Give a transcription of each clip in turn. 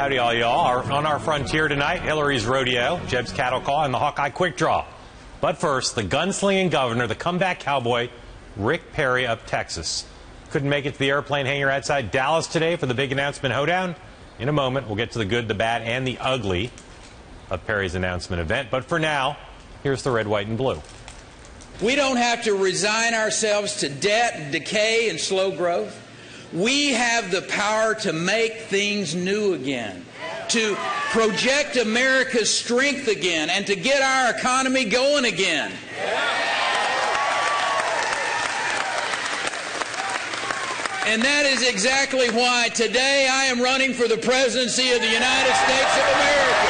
Howdy, all y'all. On our frontier tonight, Hillary's rodeo, Jeb's cattle call, and the Hawkeye quick draw. But first, the gunslinging governor, the comeback cowboy, Rick Perry of Texas. Couldn't make it to the airplane hangar outside Dallas today for the big announcement hoedown. In a moment, we'll get to the good, the bad, and the ugly of Perry's announcement event. But for now, here's the red, white, and blue. We don't have to resign ourselves to debt, decay, and slow growth. We have the power to make things new again, to project America's strength again, and to get our economy going again. And that is exactly why today I am running for the presidency of the United States of America.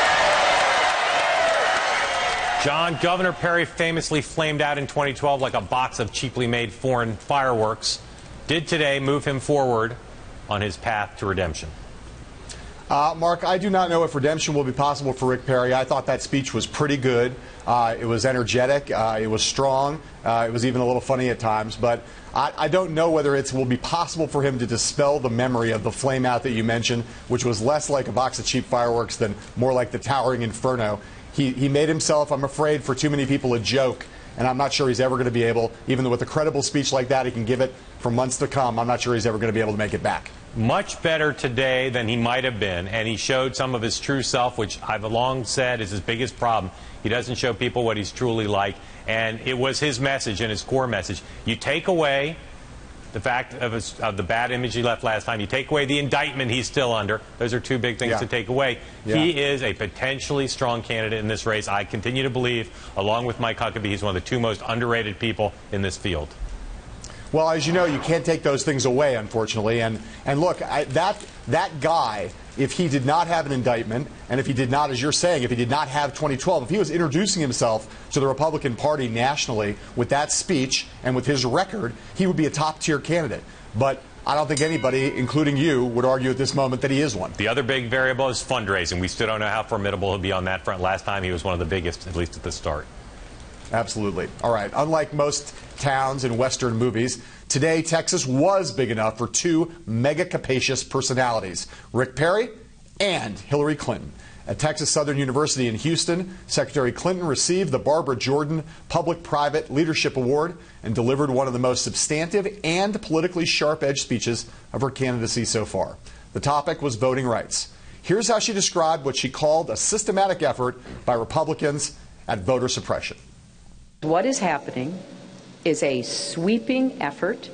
John, Governor Perry famously flamed out in 2012 like a box of cheaply made foreign fireworks. Did today move him forward on his path to redemption? Mark, I do not know if redemption will be possible for Rick Perry. I thought that speech was pretty good. It was energetic. It was strong. It was even a little funny at times. But I don't know whether it will be possible for him to dispel the memory of the flame out that you mentioned, which was less like a box of cheap fireworks than more like the towering inferno. He made himself, I'm afraid, for too many people a joke. And I'm not sure he's ever going to be able, even though with a credible speech like that, he can give it for months to come. I'm not sure he's ever going to be able to make it back. Much better today than he might have been, and he showed some of his true self, which I've long said is his biggest problem. He doesn't show people what he's truly like, and it was his message and his core message. You take away the fact of the bad image he left last time. You take away the indictment he's still under. Those are two big things to take away. Yeah. He is a potentially strong candidate in this race. I continue to believe, along with Mike Huckabee, he's one of the two most underrated people in this field. Well, as you know, you can't take those things away, unfortunately. And look, that guy, if he did not have an indictment, and if he did not, as you're saying, if he did not have 2012, if he was introducing himself to the Republican Party nationally with that speech and with his record, he would be a top-tier candidate. But I don't think anybody, including you, would argue at this moment that he is one. The other big variable is fundraising. We still don't know how formidable he'll be on that front. Last time he was one of the biggest, at least at the start. Absolutely. All right. Unlike most towns in Western movies, today Texas was big enough for two mega capacious personalities, Rick Perry and Hillary Clinton. At Texas Southern University in Houston, Secretary Clinton received the Barbara Jordan Public-Private Leadership Award and delivered one of the most substantive and politically sharp-edged speeches of her candidacy so far. The topic was voting rights. Here's how she described what she called a systematic effort by Republicans at voter suppression. What is happening is a sweeping effort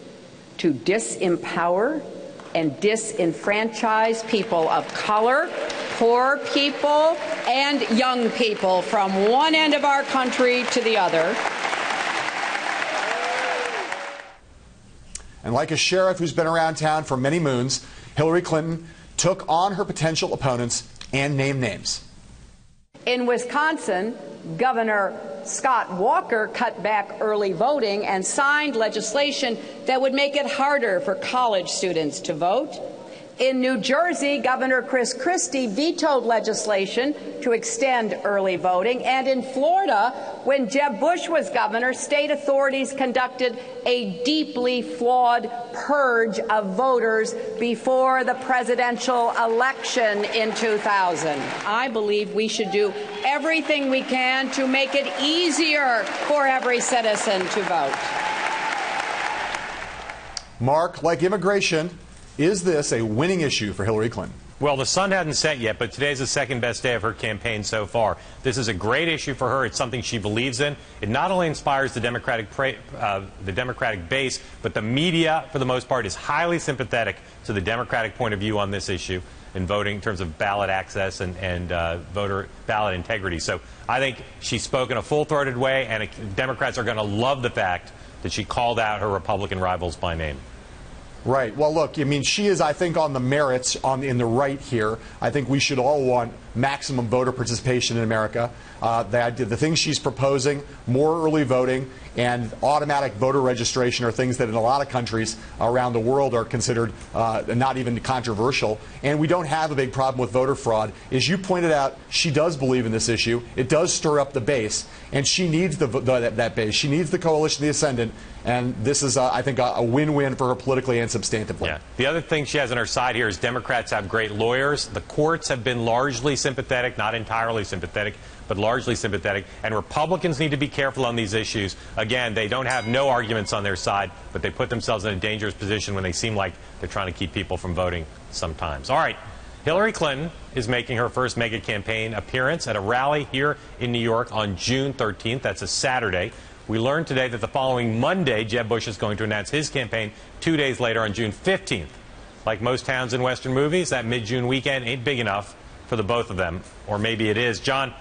to disempower and disenfranchise people of color, poor people, and young people from one end of our country to the other. And like a sheriff who's been around town for many moons, Hillary Clinton took on her potential opponents and named names. In Wisconsin, Governor Scott Walker cut back early voting and signed legislation that would make it harder for college students to vote. In New Jersey, Governor Chris Christie vetoed legislation to extend early voting. And in Florida, when Jeb Bush was governor, state authorities conducted a deeply flawed purge of voters before the presidential election in 2000. I believe we should do everything we can to make it easier for every citizen to vote. Mark, like immigration, is this a winning issue for Hillary Clinton? Well, the sun hasn't set yet, but today's the second best day of her campaign so far. This is a great issue for her. It's something she believes in. It not only inspires the Democratic base, but the media, for the most part, is highly sympathetic to the Democratic point of view on this issue in voting in terms of ballot access and voter ballot integrity. So I think she's spoken a full-throated way, and Democrats are going to love the fact that she called out her Republican rivals by name. Right. Well, look, I mean, she is, I think, on the merits in the right here. I think we should all want maximum voter participation in America. The things she's proposing, more early voting and automatic voter registration, are things that in a lot of countries around the world are considered not even controversial. And we don't have a big problem with voter fraud. As you pointed out, she does believe in this issue. It does stir up the base, and she needs that base. She needs the coalition, the ascendant, and this is, I think, a win-win for her politically and substantively. Yeah. The other thing she has on her side here is Democrats have great lawyers. The courts have been largely sympathetic, not entirely sympathetic, but largely sympathetic. And Republicans need to be careful on these issues. Again, they don't have no arguments on their side, but they put themselves in a dangerous position when they seem like they're trying to keep people from voting sometimes. All right. Hillary Clinton is making her first mega campaign appearance at a rally here in New York on June 13th. That's a Saturday. We learned today that the following Monday, Jeb Bush is going to announce his campaign 2 days later on June 15th. Like most towns in Western movies, that mid-June weekend ain't big enough for the both of them. Or maybe it is. John,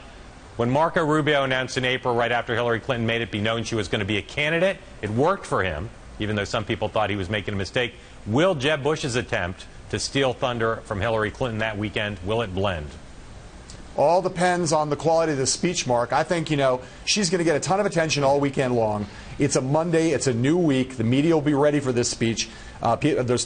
when Marco Rubio announced in April, right after Hillary Clinton made it be known she was going to be a candidate, it worked for him, even though some people thought he was making a mistake. Will Jeb Bush's attempt to steal thunder from Hillary Clinton that weekend, will it blend? All depends on the quality of the speech, Mark. I think, she's going to get a ton of attention all weekend long. It's a Monday. It's a new week. The media will be ready for this speech. Everybody's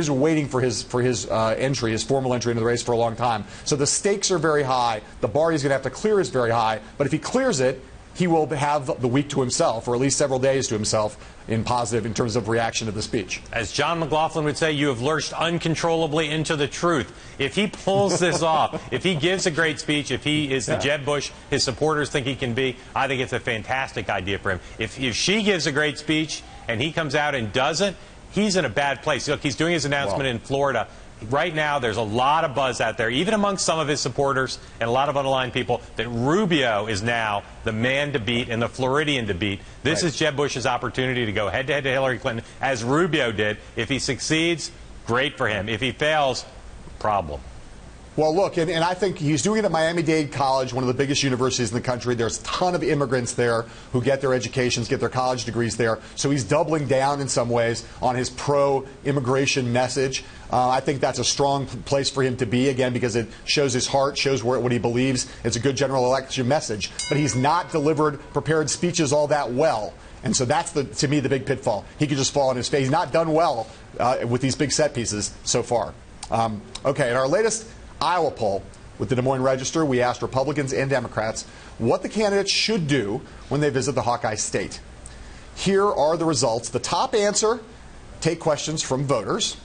been waiting for his entry, his formal entry into the race for a long time. So the stakes are very high. The bar he's going to have to clear is very high. But if he clears it, he will have the week to himself, or at least several days to himself, in terms of reaction to the speech. As John McLaughlin would say, you have lurched uncontrollably into the truth. If he pulls this off, if he gives a great speech, if he is the Jeb Bush his supporters think he can be, I think it's a fantastic idea for him. If she gives a great speech and he comes out and doesn't, he's in a bad place. Look, he's doing his announcement in Florida. Right now, there's a lot of buzz out there, even among some of his supporters and a lot of unaligned people, that Rubio is now the man to beat and the Floridian to beat. This is Jeb Bush's opportunity to go head-to-head to Hillary Clinton, as Rubio did. If he succeeds, great for him. If he fails, problem. Well, look, and I think he's doing it at Miami-Dade College, one of the biggest universities in the country. There's a ton of immigrants there who get their educations, get their college degrees there. So he's doubling down in some ways on his pro-immigration message. I think that's a strong place for him to be, again, because it shows his heart, shows what he believes. It's a good general election message. But he's not delivered prepared speeches all that well. And so that's, to me, the big pitfall. He could just fall on his face. He's not done well with these big set pieces so far. Okay, in our latest Iowa poll with the Des Moines Register, we asked Republicans and Democrats what the candidates should do when they visit the Hawkeye State. Here are the results. The top answer, take questions from voters.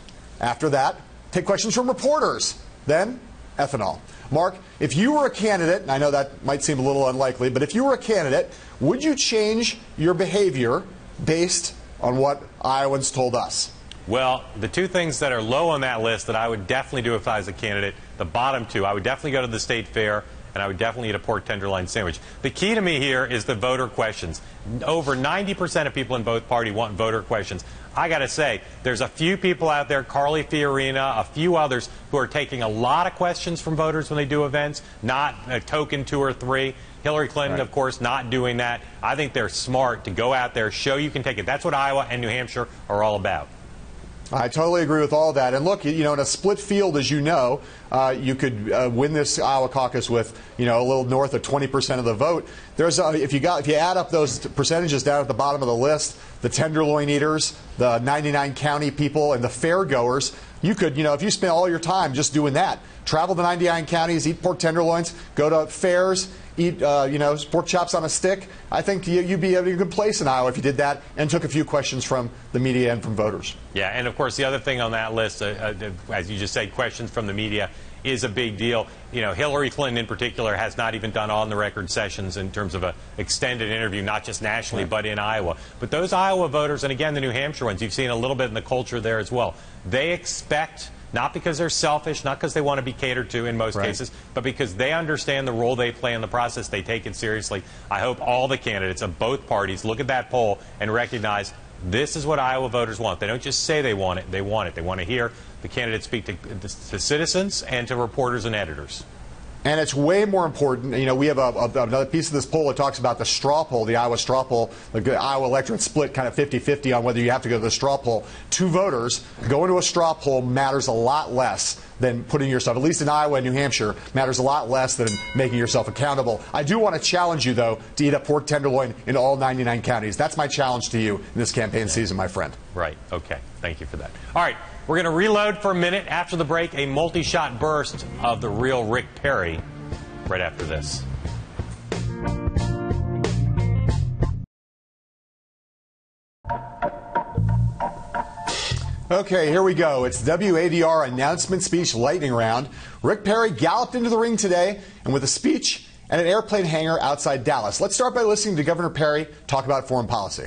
After that, take questions from reporters. Then, ethanol. Mark, if you were a candidate, and I know that might seem a little unlikely, but if you were a candidate, would you change your behavior based on what Iowans told us? Well, the two things that are low on that list that I would definitely do if I was a candidate, the bottom two, I would definitely go to the state fair, and I would definitely eat a pork tenderloin sandwich. The key to me here is the voter questions. Over 90% of people in both parties want voter questions. I got to say, there's a few people out there, Carly Fiorina, a few others, who are taking a lot of questions from voters when they do events, not a token 2 or 3. Hillary Clinton, of course, not doing that. I think they're smart to go out there, show you can take it. That's what Iowa and New Hampshire are all about. I totally agree with all that. And look, in a split field, as you know, you could win this Iowa caucus with, a little north of 20% of the vote. There's if you add up those percentages down at the bottom of the list, the tenderloin eaters, the 99 county people, and the fair goers, you could, if you spend all your time just doing that, travel to 99 counties, eat pork tenderloins, go to fairs, eat, pork chops on a stick, I think you'd be in a good place in Iowa if you did that and took a few questions from the media and from voters. Yeah, and of course the other thing on that list, as you just said, questions from the media is a big deal. Hillary Clinton in particular has not even done on-the-record sessions in terms of an extended interview, not just nationally, but in Iowa. But those Iowa voters, and again the New Hampshire ones, you've seen a little bit in the culture there as well. They expect, not because they're selfish, not because they want to be catered to in most cases, but because they understand the role they play in the process. They take it seriously. I hope all the candidates of both parties look at that poll and recognize this is what Iowa voters want. They don't just say they want it. They want it. They want to hear the candidates speak to citizens and to reporters and editors. And it's way more important. We have another piece of this poll that talks about the straw poll, the Iowa straw poll. The Iowa electorate split kind of 50-50 on whether you have to go to the straw poll. To voters, going to a straw poll matters a lot less than putting yourself, at least in Iowa and New Hampshire, matters a lot less than making yourself accountable. I do want to challenge you, though, to eat a pork tenderloin in all 99 counties. That's my challenge to you in this campaign season, my friend. Right. Okay. Thank you for that. All right. We're going to reload for a minute. After the break, a multi-shot burst of the real Rick Perry right after this. Okay, here we go. It's WADR announcement speech lightning round. Rick Perry galloped into the ring today and with a speech and an airplane hangar outside Dallas. Let's start by listening to Governor Perry talk about foreign policy.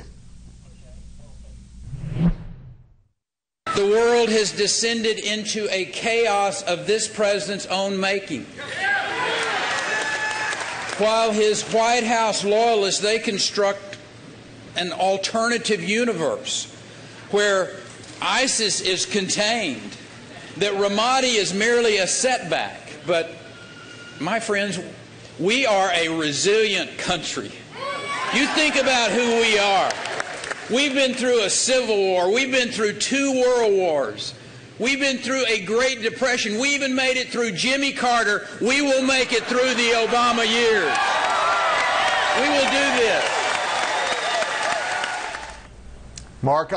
The world has descended into a chaos of this president's own making. While his White House loyalists, they construct an alternative universe where ISIS is contained, that Ramadi is merely a setback. But, my friends, we are a resilient country. You think about who we are. We've been through a civil war. We've been through 2 world wars. We've been through a Great Depression. We even made it through Jimmy Carter. We will make it through the Obama years. We will do this. Mark,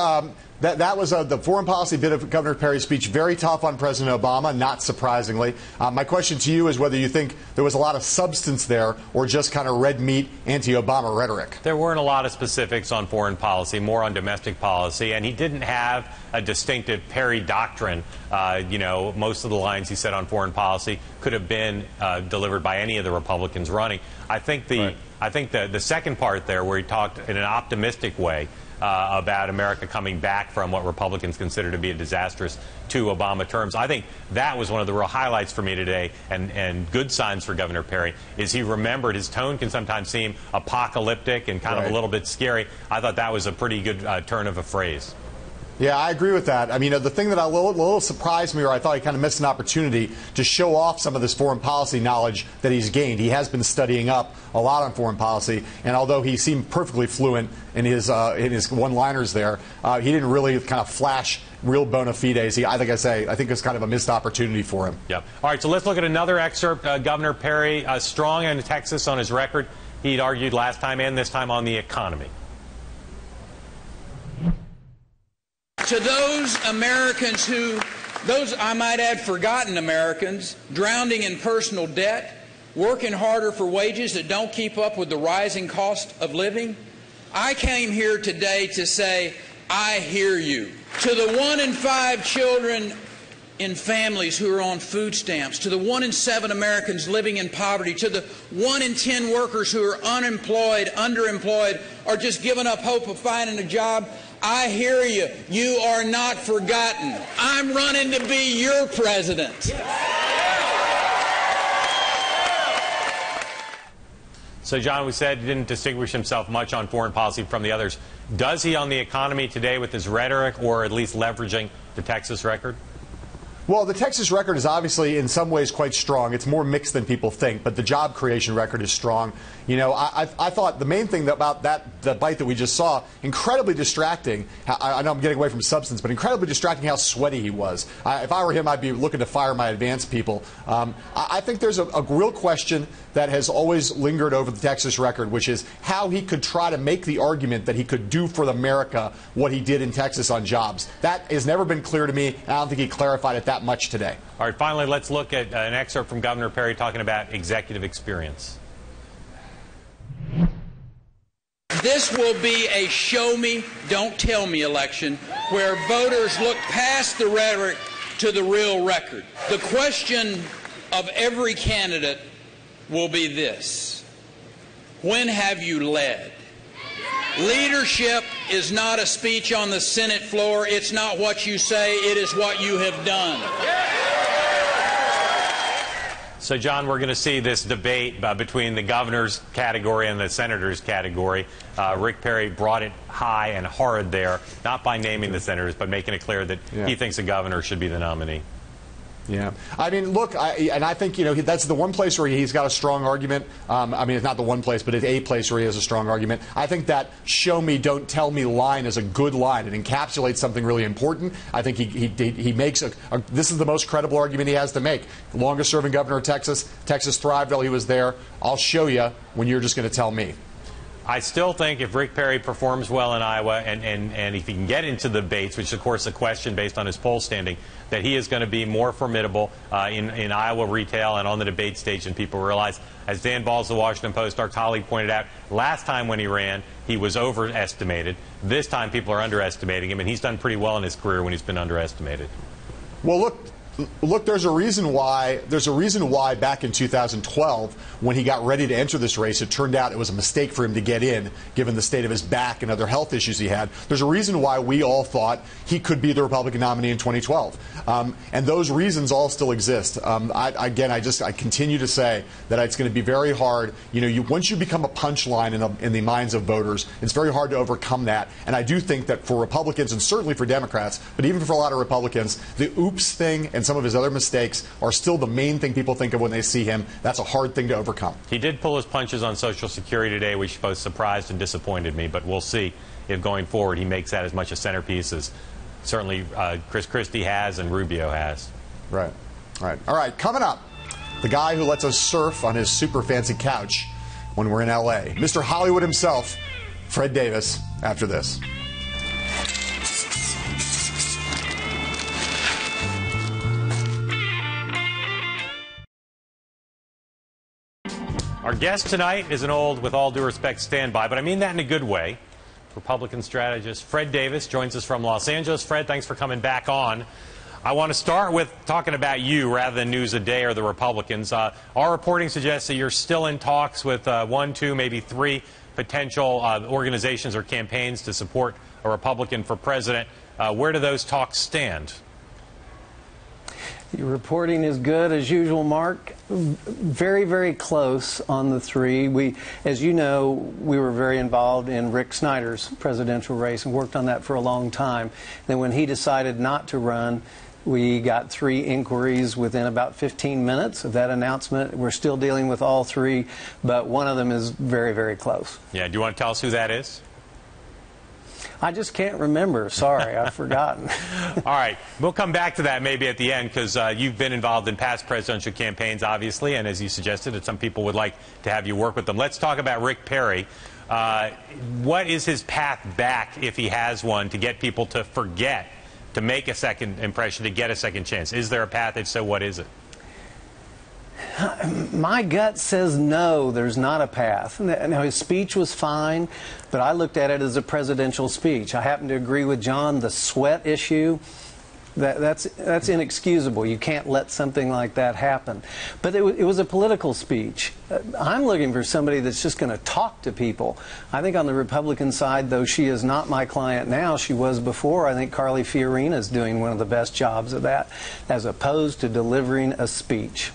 that was the foreign policy bit of Governor Perry's speech. Very tough on President Obama, not surprisingly. My question to you is whether you think there was a lot of substance there or just kind of red meat anti-Obama rhetoric. There weren't a lot of specifics on foreign policy, more on domestic policy, and he didn't have a distinctive Perry doctrine. Most of the lines he said on foreign policy could have been delivered by any of the Republicans running. I think the second part there, where he talked in an optimistic way about America coming back from what Republicans consider to be a disastrous 2 Obama terms. I think that was one of the real highlights for me today, and good signs for Governor Perry is he remembered. His tone can sometimes seem apocalyptic and kind of a little bit scary. I thought that was a pretty good turn of a phrase. Yeah, I agree with that. I mean, the thing that a little surprised me, or I thought he kind of missed an opportunity to show off some of this foreign policy knowledge that he's gained. He has been studying up a lot on foreign policy, and although he seemed perfectly fluent in his one-liners there, he didn't really kind of flash real bona fides. I think it's kind of a missed opportunity for him. Yep. All right, so let's look at another excerpt. Governor Perry, strong in Texas on his record. He'd argued last time and this time on the economy. To those Americans those, I might add, forgotten Americans, drowning in personal debt, working harder for wages that don't keep up with the rising cost of living, I came here today to say, I hear you. To the 1 in 5 children in families who are on food stamps, to the 1 in 7 Americans living in poverty, to the 1 in 10 workers who are unemployed, underemployed, or just giving up hope of finding a job, I hear you. You are not forgotten. I'm running to be your president. So, John, we said he didn't distinguish himself much on foreign policy from the others. Does he on the economy today with his rhetoric, or at least leveraging the Texas record? Well, the Texas record is obviously in some ways quite strong. It's more mixed than people think, but the job creation record is strong. I thought the main thing about the bite that we just saw, incredibly distracting. I know I'm getting away from substance, but incredibly distracting how sweaty he was. If I were him, I'd be looking to fire my advanced people. I think there's a real question that has always lingered over the Texas record, which is how he could try to make the argument that he could do for America what he did in Texas on jobs. That has never been clear to me, and I don't think he clarified it that much today. All right, finally, let's look at an excerpt from Governor Perry talking about executive experience. This will be a show me, don't tell me election where voters look past the rhetoric to the real record. The question of every candidate will be this: when have you led? Leadership is not a speech on the Senate floor. It's not what you say. It is what you have done. So, John, we're going to see this debate between the governor's category and the senator's category. Rick Perry brought it high and hard there, not by naming the senators, but making it clear that he thinks the governor should be the nominee. Yeah. I mean, look, I think, that's the one place where he's got a strong argument. I mean, it's not the one place, but it's a place where he has a strong argument. I think that show me, don't tell me line is a good line. It encapsulates something really important. I think he makes this is the most credible argument he has to make. The longest serving governor of Texas. Texas thrived while he was there. I'll show you when you're just going to tell me. I still think if Rick Perry performs well in Iowa and if he can get into the debates, which is, of course, a question based on his poll standing, that he is going to be more formidable in Iowa retail and on the debate stage than people realize. As Dan Balls of the Washington Post, our colleague, pointed out, last time when he ran, he was overestimated. This time people are underestimating him, and he's done pretty well in his career when he's been underestimated. Well, look, there's a reason why back in 2012, when he got ready to enter this race, it turned out it was a mistake for him to get in, given the state of his back and other health issues he had. There's a reason why we all thought he could be the Republican nominee in 2012. And those reasons all still exist. I continue to say that it's going to be very hard. Once you become a punchline in the minds of voters, it's very hard to overcome that. And I do think that for Republicans, and certainly for Democrats, but even for a lot of Republicans, the oops thing and some of his other mistakes are still the main thing people think of when they see him. That's a hard thing to overcome. He did pull his punches on Social Security today, which both surprised and disappointed me, but we'll see if going forward he makes that as much a centerpiece as certainly Chris Christie has and Rubio has. Right. All right. Coming up, the guy who lets us surf on his super fancy couch when we're in L.A., Mr. Hollywood himself, Fred Davis, after this. Our guest tonight is an old, with all due respect, standby, but I mean that in a good way. Republican strategist Fred Davis joins us from Los Angeles. Fred, thanks for coming back on. I want to start with talking about you rather than News a Day or the Republicans. Our reporting suggests that you're still in talks with 1, 2, maybe 3 potential organizations or campaigns to support a Republican for president. Where do those talks stand? Your reporting is good as usual, Mark. Very, very close on the 3. As you know, we were very involved in Rick Snyder's presidential race and worked on that for a long time. Then when he decided not to run, we got 3 inquiries within about 15 minutes of that announcement. We're still dealing with all 3, but one of them is very, very close. Yeah, do you want to tell us who that is? I just can't remember. Sorry, I've forgotten. All right. We'll come back to that maybe at the end because you've been involved in past presidential campaigns, obviously, and as you suggested, that some people would like to have you work with them. Let's talk about Rick Perry. What is his path back, if he has one, to get people to forget, to make a second impression, to get a second chance? Is there a path? If so, what is it? My gut says no, there's not a path. Now, his speech was fine, but I looked at it as a presidential speech. I happen to agree with John, the sweat issue, that's inexcusable. You can't let something like that happen. But it was a political speech. I'm looking for somebody that's just going to talk to people. I think on the Republican side, though she is not my client now, she was before, I think Carly Fiorina is doing one of the best jobs of that, as opposed to delivering a speech.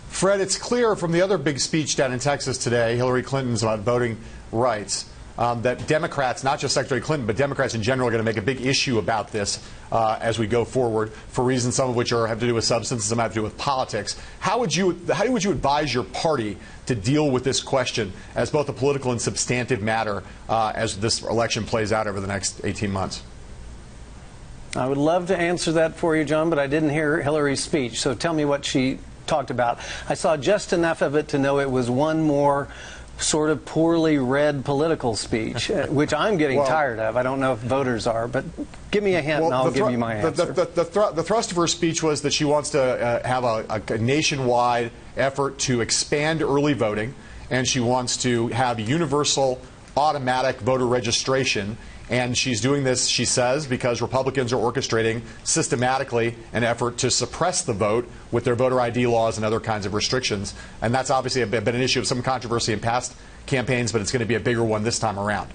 Fred, it's clear from the other big speech down in Texas today, Hillary Clinton's about voting rights, that Democrats, not just Secretary Clinton, but Democrats in general, are going to make a big issue about this as we go forward, for reasons some of which have to do with substance, some have to do with politics. How would you advise your party to deal with this question as both a political and substantive matter as this election plays out over the next 18 months? I would love to answer that for you, John, but I didn't hear Hillary's speech, so tell me what she talked about. I saw just enough of it to know it was one more sort of poorly read political speech, which I'm getting tired of. I don't know if voters are, but give me a hint and I'll give you my answer. The thrust of her speech was that she wants to have a nationwide effort to expand early voting, and she wants to have universal automatic voter registration. And she's doing this, she says, because Republicans are orchestrating systematically an effort to suppress the vote with their voter ID laws and other kinds of restrictions. And that's obviously been an issue of some controversy in past campaigns, but it's going to be a bigger one this time around.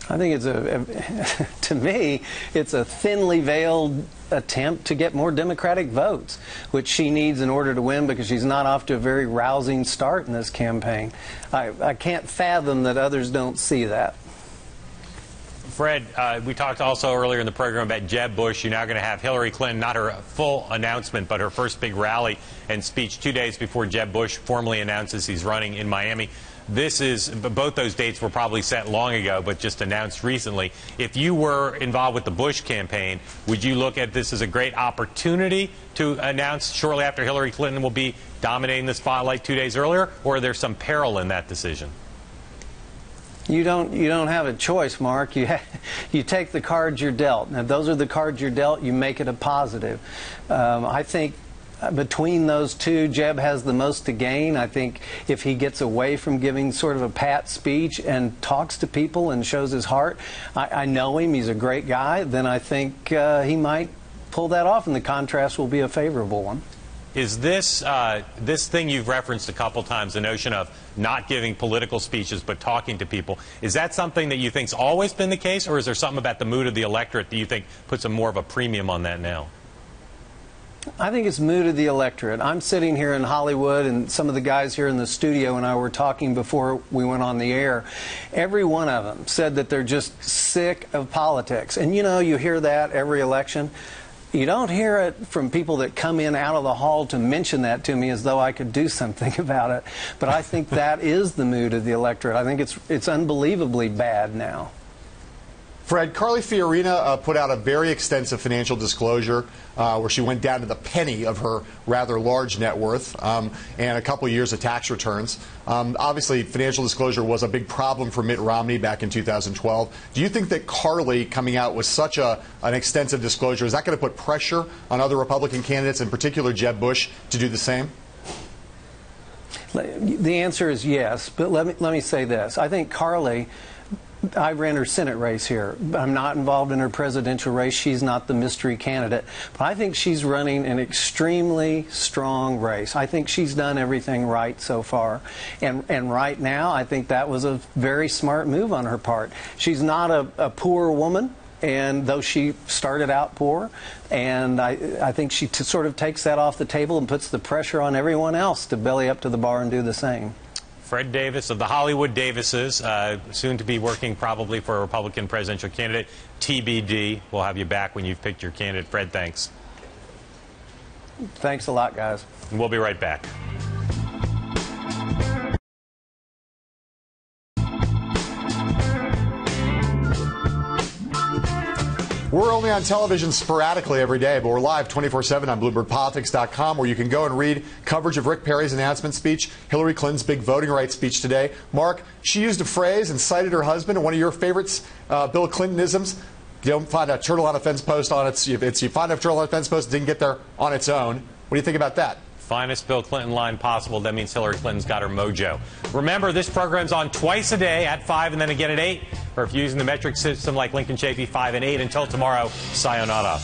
I think to me, it's a thinly veiled attempt to get more Democratic votes, which she needs in order to win because she's not off to a very rousing start in this campaign. I can't fathom that others don't see that. Fred, we talked also earlier in the program about Jeb Bush. You're now going to have Hillary Clinton, not her full announcement, but her first big rally and speech 2 days before Jeb Bush formally announces he's running in Miami. Both those dates were probably set long ago, but just announced recently. If you were involved with the Bush campaign, would you look at this as a great opportunity to announce shortly after Hillary Clinton will be dominating the spotlight 2 days earlier, or are there some peril in that decision? You don't have a choice, Mark. You take the cards you're dealt. Now, those are the cards you're dealt. You make it a positive. I think between those two, Jeb has the most to gain. I think if he gets away from giving sort of a pat speech and talks to people and shows his heart, I know him, he's a great guy, then I think he might pull that off, and the contrast will be a favorable one. Is this this thing you've referenced a couple times, the notion of not giving political speeches but talking to people, is that something that you think's always been the case, or is there something about the mood of the electorate that you think puts more of a premium on that now? I think it's mood of the electorate. I'm sitting here in Hollywood, and some of the guys here in the studio and I were talking before we went on the air. Every one of them said that they're just sick of politics. And you know, you hear that every election. You don't hear it from people that come in out of the hall to mention that to me as though I could do something about it. But I think that is the mood of the electorate. I think it's unbelievably bad now. Fred, Carly Fiorina put out a very extensive financial disclosure where she went down to the penny of her rather large net worth and a couple years of tax returns. Obviously, financial disclosure was a big problem for Mitt Romney back in 2012. Do you think that Carly coming out with such an extensive disclosure, is that going to put pressure on other Republican candidates, in particular Jeb Bush, to do the same? The answer is yes, but let me say this. I think Carly, I ran her Senate race here. I'm not involved in her presidential race. She's not the mystery candidate. But I think she's running an extremely strong race. I think she's done everything right so far. And right now, I think that was a very smart move on her part. She's not a poor woman, and though she started out poor, and I think she sort of takes that off the table and puts the pressure on everyone else to belly up to the bar and do the same. Fred Davis of the Hollywood Davises, soon to be working probably for a Republican presidential candidate. TBD. We'll have you back when you've picked your candidate. Fred, thanks. Thanks a lot, guys. And we'll be right back. We're only on television sporadically every day, but we're live 24/7 on BloombergPolitics.com, where you can go and read coverage of Rick Perry's announcement speech, Hillary Clinton's big voting rights speech today. Mark, she used a phrase and cited her husband, and one of your favorites, Bill Clintonisms. You don't find a turtle on a fence post on its. You find a turtle on a fence post, it didn't get there on its own. What do you think about that? Finest Bill Clinton line possible. That means Hillary Clinton's got her mojo. Remember, this program's on twice a day at 5 and then again at 8. Or if you're using the metric system like Lincoln Chafee, 5 and 8. Until tomorrow, sayonara.